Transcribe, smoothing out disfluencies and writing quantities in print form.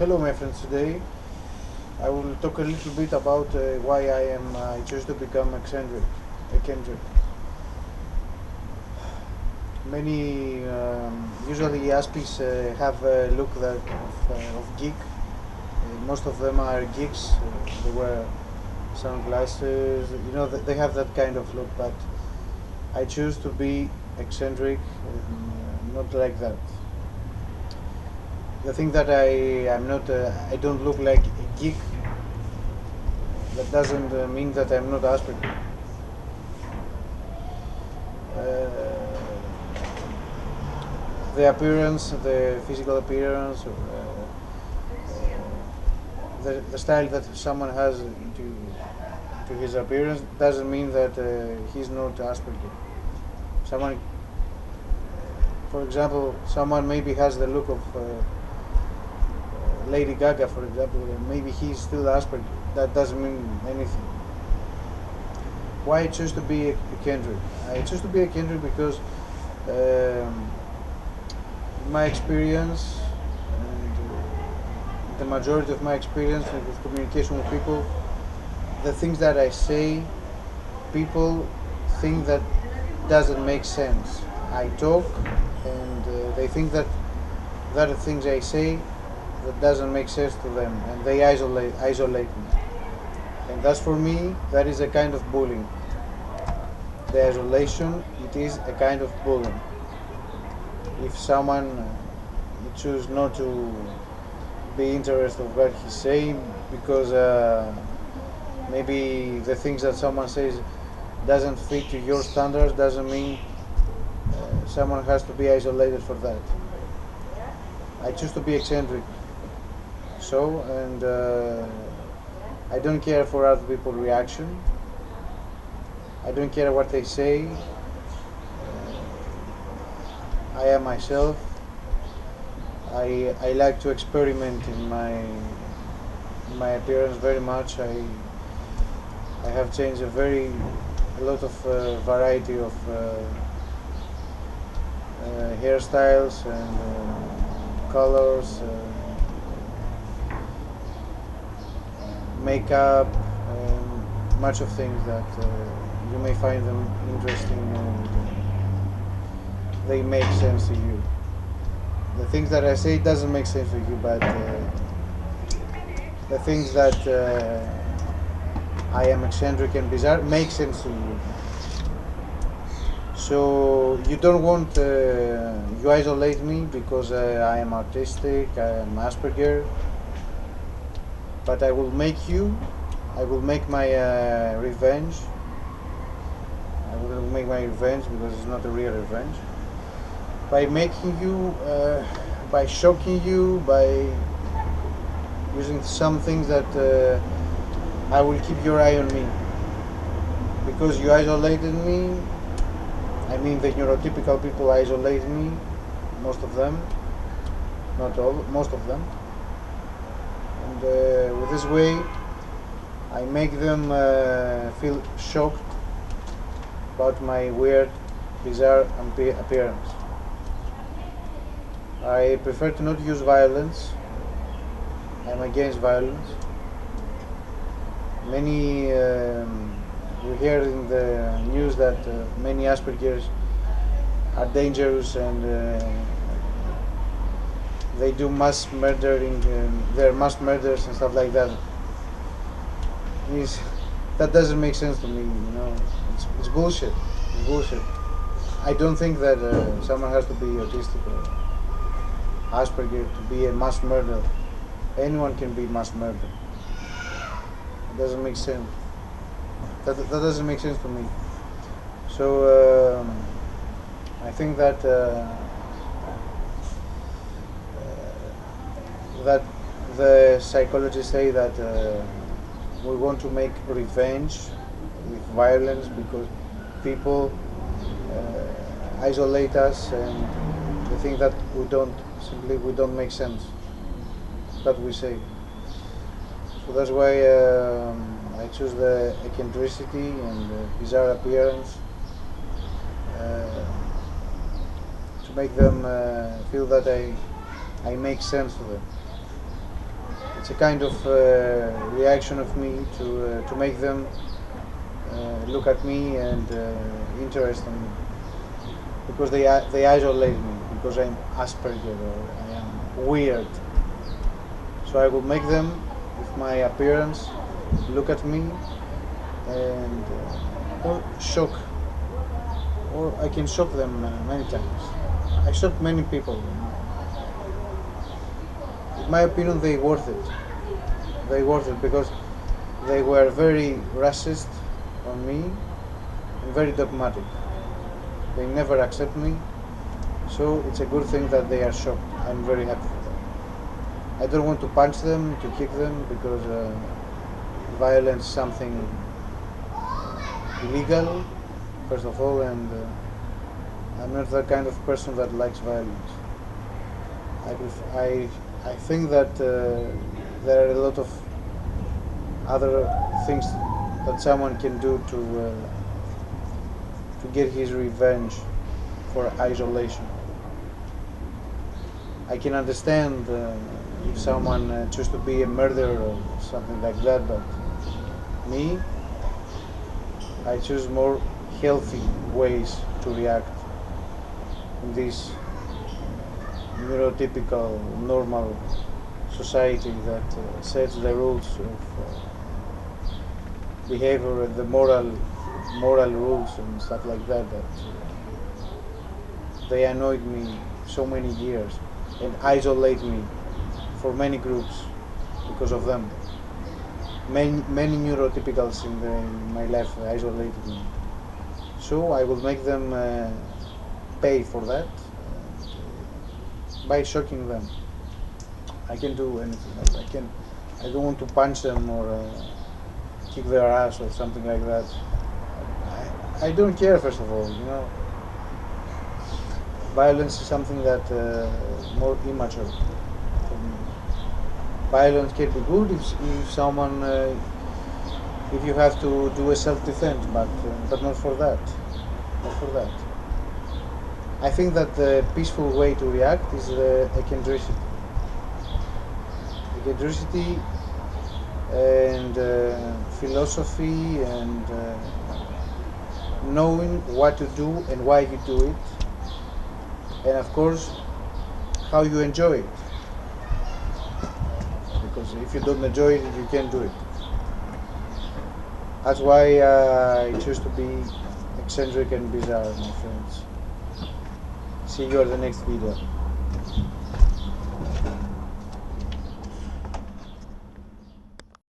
Hello, my friends. Today I will talk a little bit about why I choose to become eccentric. Many usually Aspies have a look of geek. Most of them are geeks. They wear sunglasses. They have that kind of look. But I choose to be eccentric, not like that. The thing that I don't look like a geek. That doesn't mean that I'm not Asperger. The appearance, the physical appearance, the style that someone has to his appearance doesn't mean that he's not Asperger. Someone, for example, someone maybe has the look of Lady Gaga, for example, and maybe he's still Asperger. That doesn't mean anything. Why I choose to be a Kendrick? I choose to be a Kendrick because my experience and the majority of my experience with communication with people, the things that I say, people think that doesn't make sense. I talk and they think that the things I say that doesn't make sense to them, and they isolate me. And that's, for me, that is a kind of bullying. The isolation, it is a kind of bullying. If someone chooses not to be interested in what he's saying because maybe the things that someone says doesn't fit to your standards, doesn't mean someone has to be isolated for that. I choose to be eccentric. And I don't care for other people's reaction. I don't care what they say. I am myself. I like to experiment in my appearance very much. I have changed a lot of variety of hairstyles and colors. Makeup, much of things that you may find them interesting and they make sense to you. The things that I say doesn't make sense to you, but the things that I am eccentric and bizarre make sense to you. So you don't want you isolate me because I am artistic, I am Asperger. But I will make my revenge. I will make my revenge because it's not a real revenge. By making you, by shocking you, by using some things that I will keep your eye on me. Because you isolated me, I mean the neurotypical people isolate me, most of them, not all, most of them. And with this way I make them feel shocked about my weird, bizarre appearance. I prefer to not use violence. I'm against violence. We hear in the news that many Aspergers are dangerous and they do mass murdering, they're mass murders and stuff like that. That doesn't make sense to me, It's bullshit. It's bullshit. I don't think that someone has to be autistic or Asperger to be a mass murderer. Anyone can be mass murdered. It doesn't make sense. That doesn't make sense to me. So I think that that the psychologists say that we want to make revenge with violence because people isolate us and they think that we don't make sense that we say. So that's why I choose the eccentricity and the bizarre appearance to make them feel that I make sense to them. a kind of reaction of me to make them look at me and interest in me, because they isolate me because I'm Asperger or I am weird. So I will make them, with my appearance, look at me and or shock, or I can shock them many times. I shocked many people. In my opinion, they worth it. They worth it because they were very racist on me and very dogmatic. They never accept me, so it's a good thing that they are shocked. I'm very happy for that. I don't want to punch them, to kick them, because violence is something illegal, first of all, and I'm not the kind of person that likes violence. I think that there are a lot of other things that someone can do to get his revenge for isolation. I can understand if someone chooses to be a murderer or something like that, but me, I choose more healthy ways to react in this neurotypical, normal society that sets the rules of behavior and the moral rules and stuff like that. They annoyed me so many years and isolate me for many groups because of them. Many neurotypicals in my life isolated me. So I will make them pay for that by shocking them. I can do anything. I don't want to punch them or kick their ass or something like that. I don't care. First of all, violence is something that more immature for me. Violence can be good if someone if you have to do a self-defense, but not for that. Not for that. I think that the peaceful way to react is eccentricity. Eccentricity and philosophy and knowing what to do and why you do it, and of course how you enjoy it. Because if you don't enjoy it, you can't do it. That's why I choose to be eccentric and bizarre, my friends. See you at the next video.